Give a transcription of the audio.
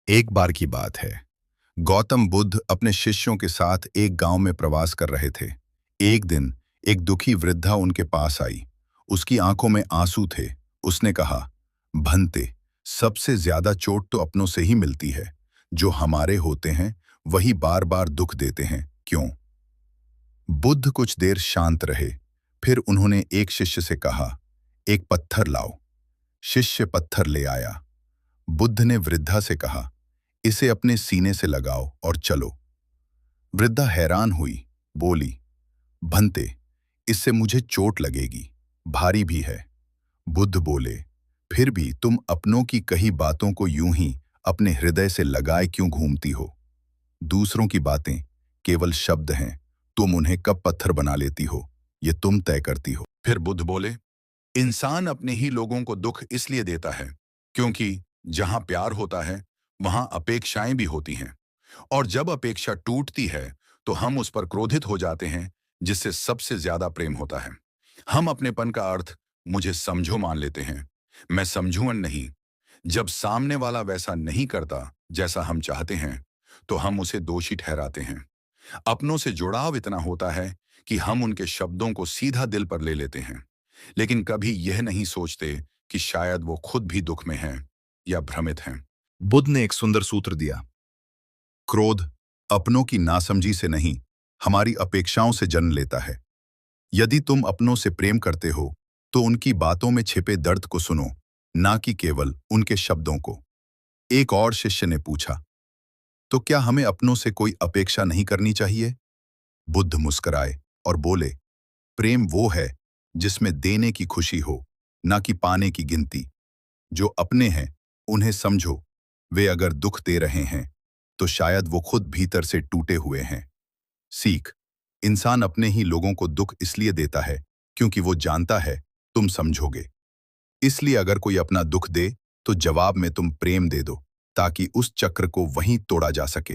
एक बार की बात है। गौतम बुद्ध अपने शिष्यों के साथ एक गांव में प्रवास कर रहे थे। एक दिन एक दुखी वृद्धा उनके पास आई। उसकी आंखों में आंसू थे। उसने कहा, भंते, सबसे ज्यादा चोट तो अपनों से ही मिलती है। जो हमारे होते हैं वही बार बार दुख देते हैं, क्यों? बुद्ध कुछ देर शांत रहे। फिर उन्होंने एक शिष्य से कहा, एक पत्थर लाओ। शिष्य पत्थर ले आया। बुद्ध ने वृद्धा से कहा, इसे अपने सीने से लगाओ और चलो। वृद्धा हैरान हुई, बोली, भंते, इससे मुझे चोट लगेगी, भारी भी है। बुद्ध बोले, फिर भी तुम अपनों की कही बातों को यूं ही अपने हृदय से लगाए क्यों घूमती हो? दूसरों की बातें केवल शब्द हैं, तुम उन्हें कब पत्थर बना लेती हो, ये तुम तय करती हो। फिर बुद्ध बोले, इंसान अपने ही लोगों को दुख इसलिए देता है क्योंकि जहां प्यार होता है वहां अपेक्षाएं भी होती हैं। और जब अपेक्षा टूटती है तो हम उस पर क्रोधित हो जाते हैं, जिससे सबसे ज्यादा प्रेम होता है। हम अपनेपन का अर्थ मुझे समझो मान लेते हैं, मैं समझून नहीं। जब सामने वाला वैसा नहीं करता जैसा हम चाहते हैं तो हम उसे दोषी ठहराते हैं। अपनों से जुड़ाव इतना होता है कि हम उनके शब्दों को सीधा दिल पर ले लेते हैं, लेकिन कभी यह नहीं सोचते कि शायद वो खुद भी दुख में हैं या भ्रमित हैं। बुद्ध ने एक सुंदर सूत्र दिया, क्रोध अपनों की नासमझी से नहीं, हमारी अपेक्षाओं से जन्म लेता है। यदि तुम अपनों से प्रेम करते हो तो उनकी बातों में छिपे दर्द को सुनो, ना कि केवल उनके शब्दों को। एक और शिष्य ने पूछा, तो क्या हमें अपनों से कोई अपेक्षा नहीं करनी चाहिए? बुद्ध मुस्कुराए और बोले, प्रेम वो है जिसमें देने की खुशी हो, ना कि पाने की गिनती। जो अपने हैं उन्हें समझो, वे अगर दुख दे रहे हैं तो शायद वो खुद भीतर से टूटे हुए हैं। सीख, इंसान अपने ही लोगों को दुख इसलिए देता है क्योंकि वो जानता है तुम समझोगे। इसलिए अगर कोई अपना दुख दे तो जवाब में तुम प्रेम दे दो, ताकि उस चक्र को वहीं तोड़ा जा सके।